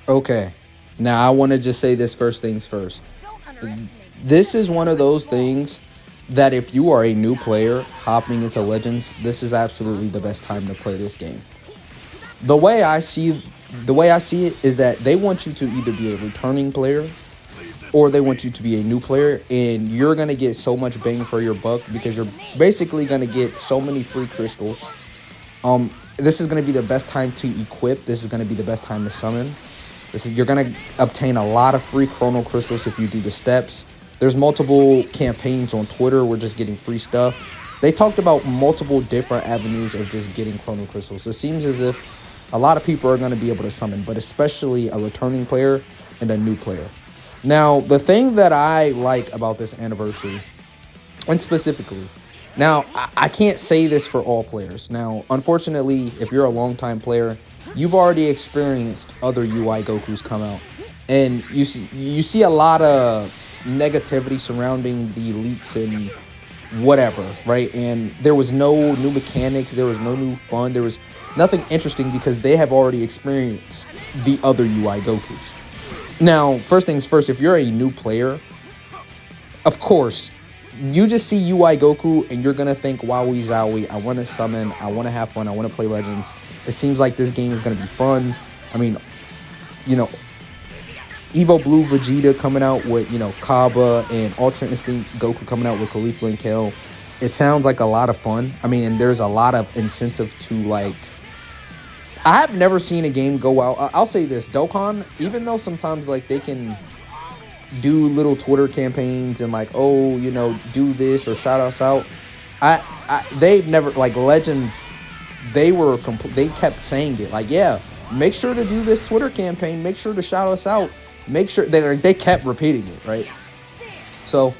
Okay. Now I want to just say this first things first. This is one of those things that if you are a new player hopping into Legends, this is absolutely the best time to play this game. The way I see the way I see it is that they want you to either be a returning player or they want you to be a new player, and you're going to get so much bang for your buck because you're basically going to get so many free crystals. This is going to be the best time to equip. This is going to be the best time to summon. You're going to obtain a lot of free chrono crystals if you do the steps. There's multiple campaigns on Twitter. We're just getting free stuff. They talked about multiple different avenues of just getting chrono crystals. It seems as if a lot of people are going to be able to summon, but especially a returning player and a new player. Now, the thing that I like about this anniversary, and specifically, now I can't say this for all players. Now, unfortunately, if you're a longtime player, you've already experienced other UI Gokus come out, and you see a lot of negativity surrounding the leaks and whatever, right? And there was no new mechanics, there was no new fun, there was nothing interesting because they have already experienced the other UI Gokus. Now, first things first, if you're a new player, of course, you just see UI Goku and you're going to think, wowie zowie, I want to summon, I want to have fun, I want to play Legends. It seems like this game is going to be fun. I mean, you know, Evo Blue Vegeta coming out with, Kaba, and Ultra Instinct Goku coming out with Caulifla and Kale. It sounds like a lot of fun. I mean, and there's a lot of incentive to, like, I have never seen a game go out. I'll say this, Dokkan, even though sometimes, like, they can do little Twitter campaigns and, like, oh, do this or shout us out, they've never, like, Legends, they kept saying it, like, yeah, make sure to do this Twitter campaign, make sure to shout us out, make sure, they kept repeating it, right? So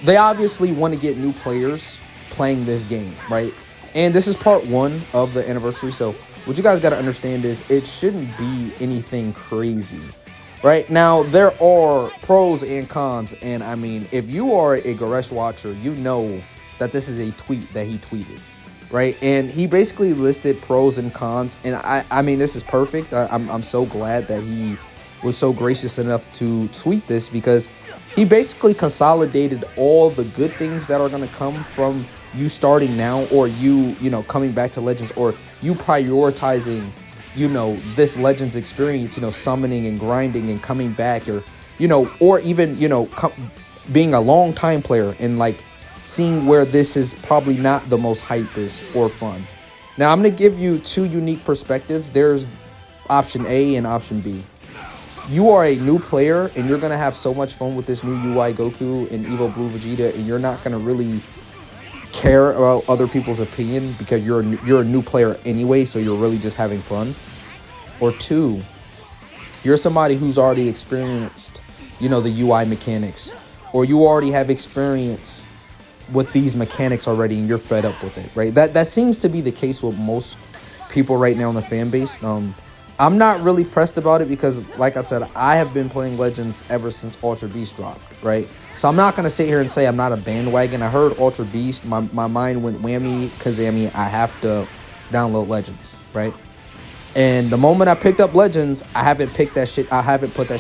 they obviously want to get new players playing this game, right? And this is part 1 of the anniversary, so what you guys got to understand is it shouldn't be anything crazy, right? Now, there are pros and cons, and I mean, if you are a Goresh watcher, you know that this is a tweet that he tweeted, right? And he basically listed pros and cons, and I mean, this is perfect. I'm so glad that he was so gracious enough to tweet this because he basically consolidated all the good things that are going to come from you starting now, or you coming back to Legends, or you prioritizing this Legends experience, summoning and grinding and coming back, or or even being a long time player and like seeing where this is probably not the most hypest or fun. Now I'm going to give you 2 unique perspectives. There's option A and option B. You are a new player and you're going to have so much fun with this new UI Goku and Evo Blue Vegeta, and you're not going to really care about other people's opinion because you're a new player anyway, so you're really just having fun. Or 2, you're somebody who's already experienced the UI mechanics, or you already have experience with these mechanics already and you're fed up with it, right? That seems to be the case with most people right now in the fan base. I'm not really pressed about it because, like I said, I have been playing Legends ever since Ultra Beast dropped, right? So I'm not going to sit here and say I'm not a bandwagon. I heard Ultra Beast, my mind went whammy, Kazami, I have to download Legends, right? And the moment I picked up Legends, I haven't put that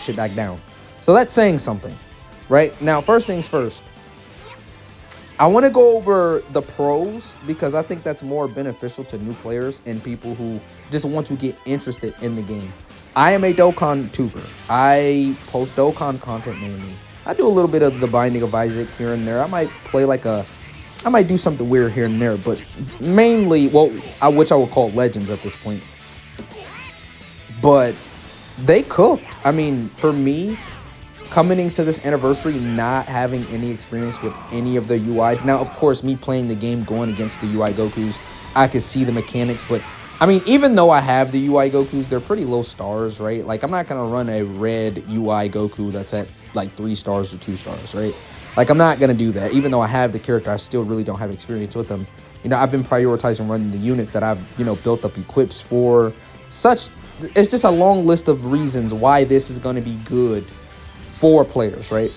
shit back down. So that's saying something, right? Now, first things first, I want to go over the pros because I think that's more beneficial to new players and people who just want to get interested in the game. I am a Dokkan tuber. I post Dokkan content mainly. I do a little bit of the Binding of Isaac here and there. I might play I might do something weird here and there, but mainly, which I would call Legends at this point. But they cooked. I mean, for me, coming into this anniversary, not having any experience with any of the UIs. Now, of course, me playing the game, going against the UI Gokus, I could see the mechanics. But, I mean, even though I have the UI Gokus, they're pretty low stars, right? Like, I'm not going to run a red UI Goku that's at, like, 3 stars or 2 stars, right? Like, I'm not going to do that. Even though I have the character, I still really don't have experience with them. I've been prioritizing running the units that I've, built up equips for. It's just a long list of reasons why this is going to be good for players, right?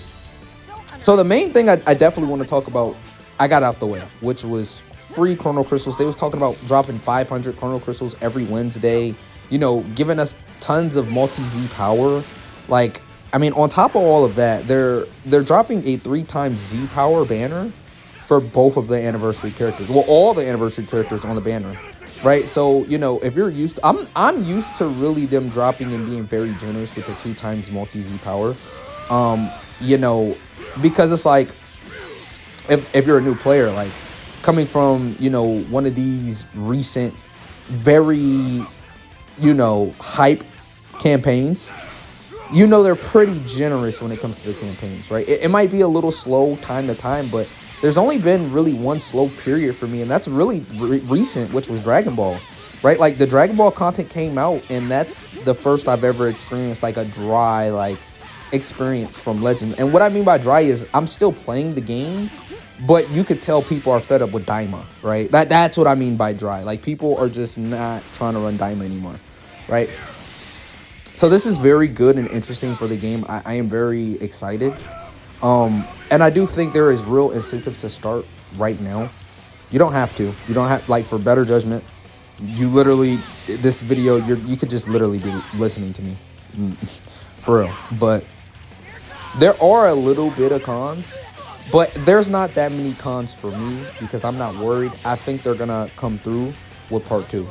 So the main thing I definitely want to talk about, I got out the way, which was free chrono crystals. They was talking about dropping 500 chrono crystals every Wednesday, you know, giving us tons of multi-Z power. Like, I mean, on top of all of that, they're dropping a 3x Z power banner for both of the anniversary characters. Well, all the anniversary characters on the banner, right? So, you know, if you're used to, I'm used to really them dropping and being very generous with the 2x multi-Z power. You know, because it's like, if you're a new player, like, coming from, you know, one of these recent, very, you know, hype campaigns, you know, they're pretty generous when it comes to the campaigns, right? It might be a little slow time to time, but there's only been really one slow period for me, and that's really recent, which was Dragon Ball, right? Like, the Dragon Ball content came out, and that's the first I've ever experienced, like, a dry, like, experience from Legend. And what I mean by dry is I'm still playing the game, but you could tell people are fed up with DAIMA, right? That's what I mean by dry. Like, people are just not trying to run DAIMA anymore, right? So this is very good and interesting for the game. I am very excited. And I do think there is real incentive to start right now. You don't have to. You don't have, like, for better judgment, you literally, this video, you could just literally be listening to me. For real. But there are a little bit of cons, but there's not that many cons for me because I'm not worried. I think they're going to come through with part 2,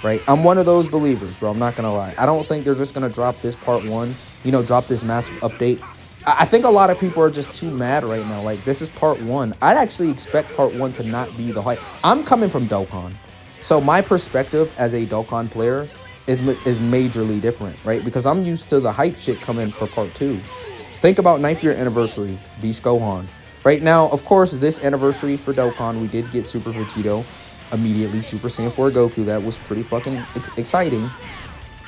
right? I'm one of those believers, bro. I'm not going to lie. I don't think they're just going to drop this part 1, you know, drop this massive update. I think a lot of people are just too mad right now. Like, this is part 1. I'd actually expect part 1 to not be the hype. I'm coming from Dokkan. So my perspective as a Dokkan player is majorly different, right? Because I'm used to the hype shit coming for part 2. Think about 9th year anniversary, Beast Gohan. Right now, of course, this anniversary for Dokkan, we did get Super Vegito immediately, Super Saiyan 4 Goku. That was pretty fucking exciting.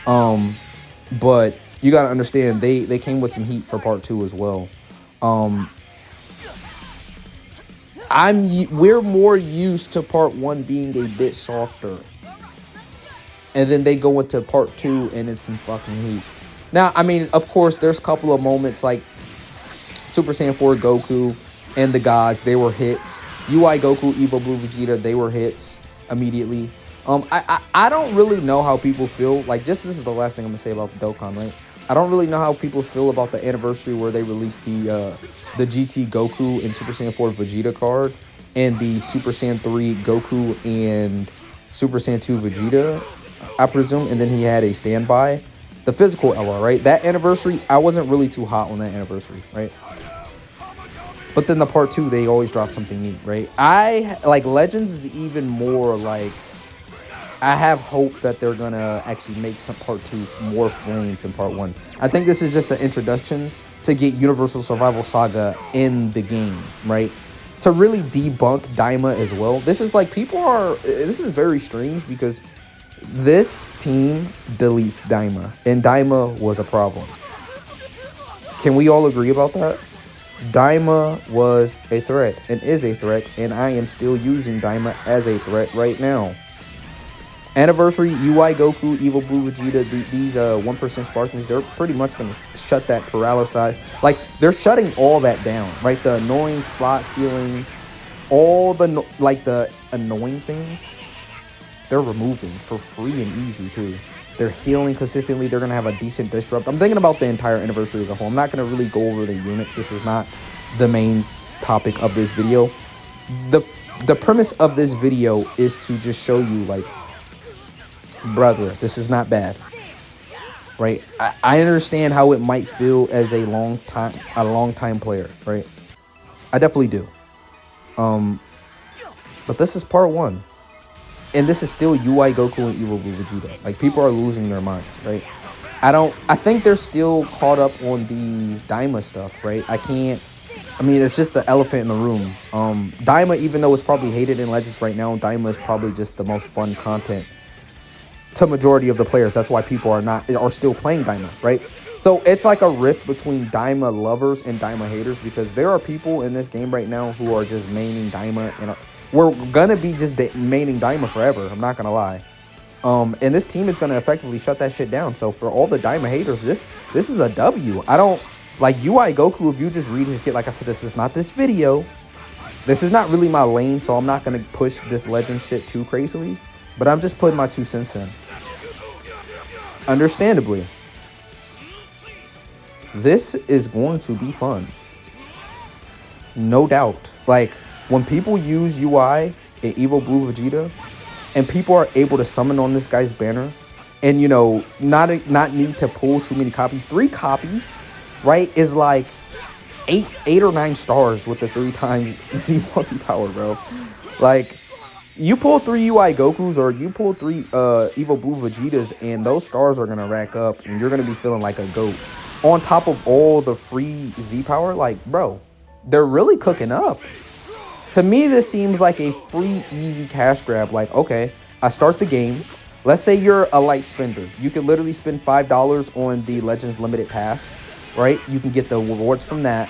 But you gotta understand, they came with some heat for part 2 as well. We're more used to part 1 being a bit softer, and then they go into part 2 and it's some fucking heat. Now, I mean, of course, there's a couple of moments like Super Saiyan 4 Goku and the gods, they were hits. UI Goku, Evo Blue Vegeta, they were hits immediately. I don't really know how people feel. Like, this is the last thing I'm gonna say about the Dokkan, right? I don't really know how people feel about the anniversary where they released the GT Goku and Super Saiyan 4 Vegeta card, and the Super Saiyan 3 Goku and Super Saiyan 2 Vegeta, I presume, and then he had a standby. The physical LR, right? That anniversary, I wasn't really too hot on that anniversary, right? But then the part 2, they always drop something neat, right? Like, Legends is even more like, I have hope that they're gonna actually make some part 2 more flames than part 1. I think this is just the introduction to get Universal Survival Saga in the game, right? To really debunk DAIMA as well. This is like, this is very strange because this team deletes DAIMA, and DAIMA was a problem. Can we all agree about that? DAIMA was a threat and is a threat, and I am still using DAIMA as a threat right now. Anniversary, UI Goku, Evil Blue Vegeta, these 1% Spartans, they're pretty much going to shut that paralysis. Like, they're shutting all that down, right? The annoying slot ceiling, all the, the annoying things, they're removing for free and easy, too. They're healing consistently. They're going to have a decent disrupt. I'm thinking about the entire anniversary as a whole. I'm not going to really go over the units. This is not the main topic of this video. The premise of this video is to just show you, like, brother, this is not bad, right? I understand how it might feel as a long time player, right? I definitely do. But this is part 1. And this is still UI Goku and Evil Blue Vegeta. Like, people are losing their minds, right? I think they're still caught up on the DAIMA stuff, right? I mean, it's just the elephant in the room. DAIMA, even though it's probably hated in Legends right now, DAIMA is probably just the most fun content to majority of the players. That's why people are still playing DAIMA, right? So it's like a rift between DAIMA lovers and DAIMA haters, because there are people in this game right now who are just maining DAIMA, and we're gonna be just maining DAIMA forever. I'm not gonna lie. And this team is gonna effectively shut that shit down. So for all the DAIMA haters, this is a W. I don't like UI Goku. If you just read his kit, like I said, this is not this video. This is not really my lane, so I'm not gonna push this legend shit too crazily. But I'm just putting my 2 cents in. understandably, this is going to be fun. No doubt. Like, when people use UI in Evo Blue Vegeta, and people are able to summon on this guy's banner, and, you know, not need to pull too many copies. 3 copies, right, is like 8 or 9 stars with the 3 times Z multi-power, bro. Like, you pull 3 UI Gokus or you pull 3 Evo Blue Vegetas, and those stars are going to rack up, and you're going to be feeling like a GOAT. On top of all the free Z power, like, bro, they're really cooking up. To me, this seems like a free, easy cash grab. Like, okay, I start the game. Let's say you're a light spender. You can literally spend $5 on the Legends Limited Pass, right? You can get the rewards from that.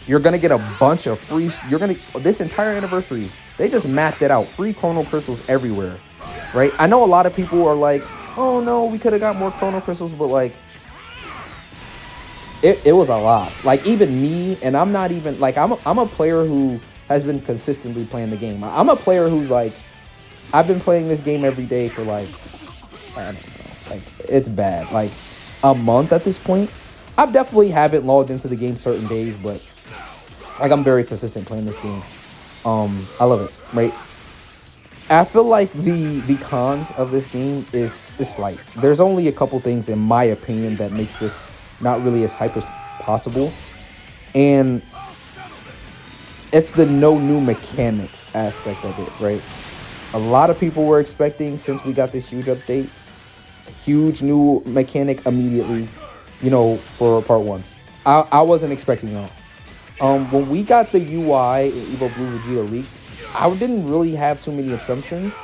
You're going to get a bunch of free... This entire anniversary, they just mapped it out. Free Chrono Crystals everywhere, right? I know a lot of people are like, oh, no, we could have got more Chrono Crystals, but, like, it was a lot. Like, even me, and I'm not even... Like, I'm a player who has been consistently playing the game. I'm a player who's, like... I've been playing this game every day for, like... I don't know. Like, it's bad. Like, a month at this point. I definitely haven't logged into the game certain days, but... Like, I'm very consistent playing this game. I love it, right? I feel like the cons of this game is slight. There's only a couple things, in my opinion, that makes this not really as hype as possible. And it's the no new mechanics aspect of it, right? A lot of people were expecting, since we got this huge update, a huge new mechanic immediately, you know, for part 1. I wasn't expecting that. When we got the UI in Evo Blue Vegeta leaks, I didn't really have too many assumptions.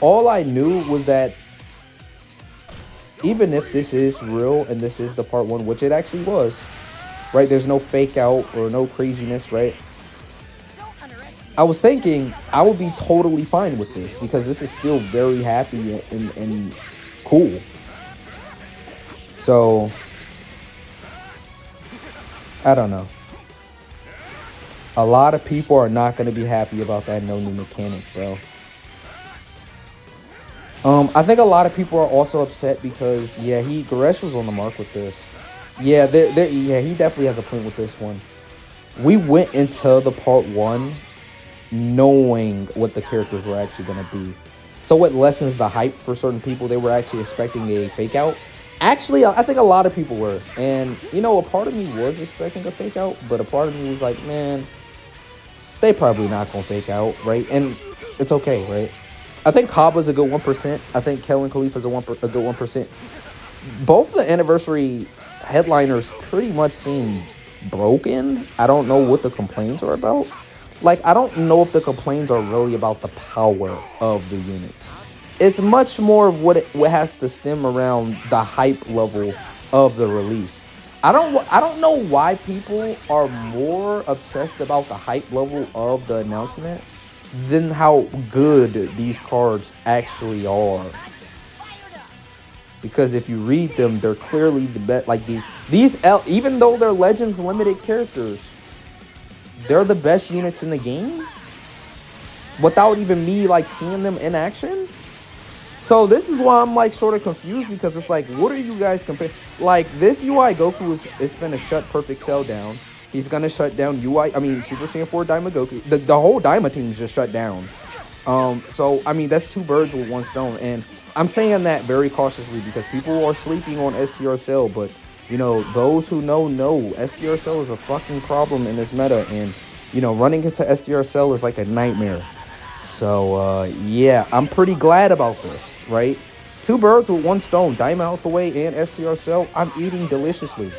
All I knew was that even if this is real and this is the part 1, which it actually was, right? There's no fake out or no craziness, right? I was thinking I would be totally fine with this because this is still very happy and cool. So, I don't know. A lot of people are not going to be happy about that no new mechanic, bro. I think a lot of people are also upset because, yeah, Goresh was on the mark with this. Yeah, yeah, he definitely has a point with this one. We went into the part 1 knowing what the characters were actually going to be. So it lessens the hype for certain people. They were actually expecting a fake out. Actually, I think a lot of people were. And, you know, a part of me was expecting a fake out, but a part of me was like, man, they probably not going to fake out, right? And it's okay, right? I think Kaba's a good 1%. I think Kellen Khalifa's a good 1%. Both the anniversary headliners pretty much seem broken. I don't know what the complaints are about. Like, I don't know if the complaints are really about the power of the units. It's much more of what has to stem around the hype level of the release. I don't know why people are more obsessed about the hype level of the announcement than how good these cards actually are. Because if you read them, they're clearly the best. Like, even though they're Legends limited characters, they're the best units in the game without even me, like, seeing them in action. So this is why I'm, like, sort of confused, because it's like, what are you guys comparing? Like, this UI Goku is finna shut Perfect Cell down. He's gonna shut down Super Saiyan 4 DAIMA Goku. The whole DAIMA team's just shut down. So, I mean, that's 2 birds with 1 stone. And I'm saying that very cautiously because people are sleeping on STR Cell, but, you know, those who know, STR Cell is a fucking problem in this meta, and, you know, running into STR Cell is like a nightmare. So, yeah, I'm pretty glad about this, right? 2 birds with 1 stone, DAIMA out the way and STR Cell. I'm eating deliciously.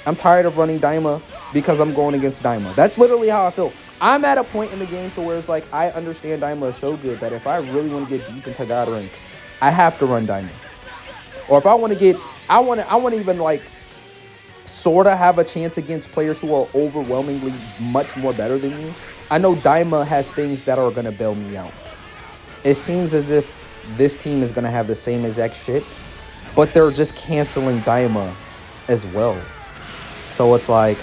I'm tired of running DAIMA because I'm going against DAIMA. That's literally how I feel. I'm at a point in the game to where it's like, I understand DAIMA is so good that if I really want to get deep into God rank, I have to run DAIMA. Or if I want to get, I want to even, like, sort of have a chance against players who are overwhelmingly much more better than me. I know DAIMA has things that are going to bail me out. It seems as if this team is going to have the same exact shit, but they're just canceling DAIMA as well. So it's like,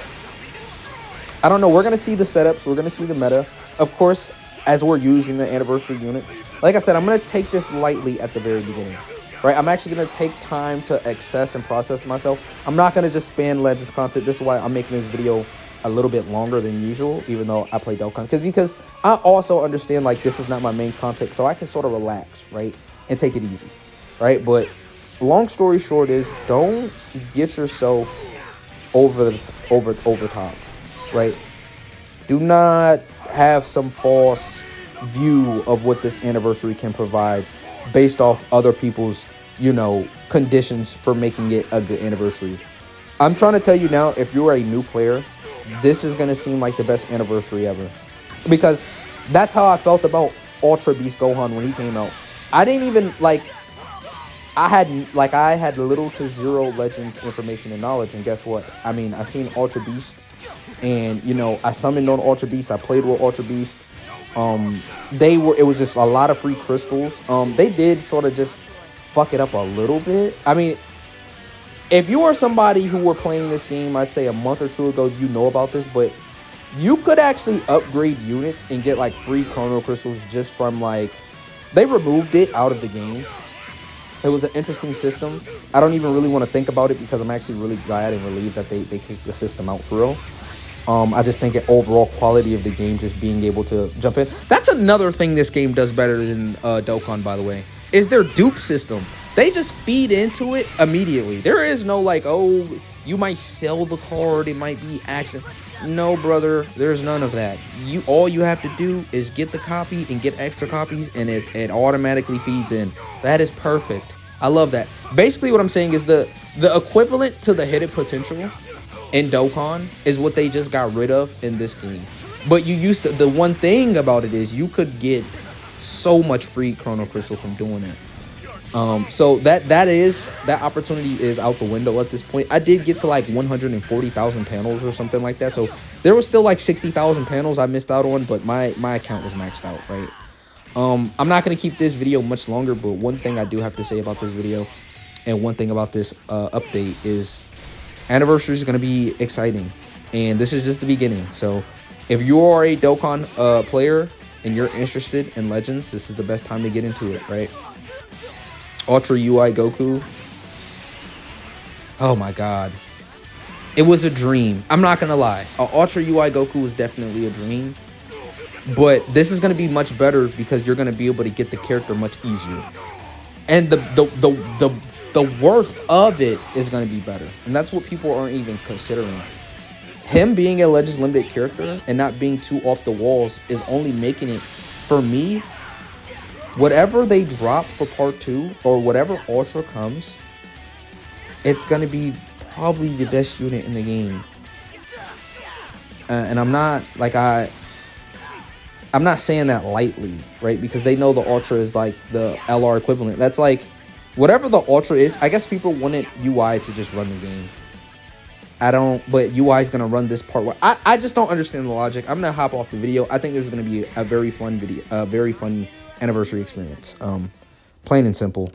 I don't know. We're going to see the setups. We're going to see the meta. Of course, as we're using the anniversary units. Like I said, I'm going to take this lightly at the very beginning. right? I'm actually going to take time to access and process myself. I'm not going to just spam Legends content. This is why I'm making this video a little bit longer than usual, even though I play Dokkan. Because I also understand, like, this is not my main content, so I can sort of relax, right? And take it easy, right? But long story short is, don't get yourself over top, right? Do not have some false view of what this anniversary can provide based off other people's, you know, conditions for making it a good anniversary. I'm trying to tell you now, if you're a new player, this is going to seem like the best anniversary ever. Because that's how I felt about Ultra Beast Gohan when he came out. I didn't even, like, I had little to zero Legends information and knowledge, and guess what? I mean, I seen Ultra Beast, and, you know, I summoned on Ultra Beast, I played with Ultra Beast. It was just a lot of free crystals. They did sort of just fuck it up a little bit. I mean, if you are somebody who were playing this game, I'd say a month or two ago, you know about this, but you could actually upgrade units and get like free chrono crystals just from, like, they removed it out of the game. It was an interesting system. I don't even really want to think about it because I'm actually really glad and relieved that they kicked the system out for real. I just think the overall quality of the game, just being able to jump in. That's another thing this game does better than Dokkan, by the way, is their dupe system. They just feed into it immediately. There is no, like, oh, you might sell the card, it might be accident. No, brother, there's none of that. All you have to do is get the copy and get extra copies, and it automatically feeds in. That is perfect. I love that. Basically, what I'm saying is the equivalent to the hidden potential in Dokkan is what they just got rid of in this game. But you used to, the one thing about it is you could get so much free chrono crystal from doing it. So that opportunity is out the window at this point. I did get to like 140,000 panels or something like that. So there was still like 60,000 panels I missed out on, but my account was maxed out, right? I'm not going to keep this video much longer, but one thing I do have to say about this video and one thing about this update is anniversary is going to be exciting, and this is just the beginning. So if you are a Dokkan player and you're interested in Legends, this is the best time to get into it, right? Ultra UI Goku. Oh my god. It was a dream. I'm not going to lie. Ultra UI Goku was definitely a dream. But this is going to be much better because you're going to be able to get the character much easier. And the worth of it is going to be better. And that's what people aren't even considering. Him being a Legends Limited character and not being too off the walls is only making it, for me, whatever they drop for part 2 or whatever Ultra comes, it's going to be probably the best unit in the game. And I'm not, like, I'm not saying that lightly, right? Because they know the Ultra is like the LR equivalent. That's like, whatever the Ultra is, I guess people wanted UI to just run the game. But UI is going to run this part. I just don't understand the logic. I'm going to hop off the video. I think this is going to be a very fun video, a very fun anniversary experience. Plain and simple.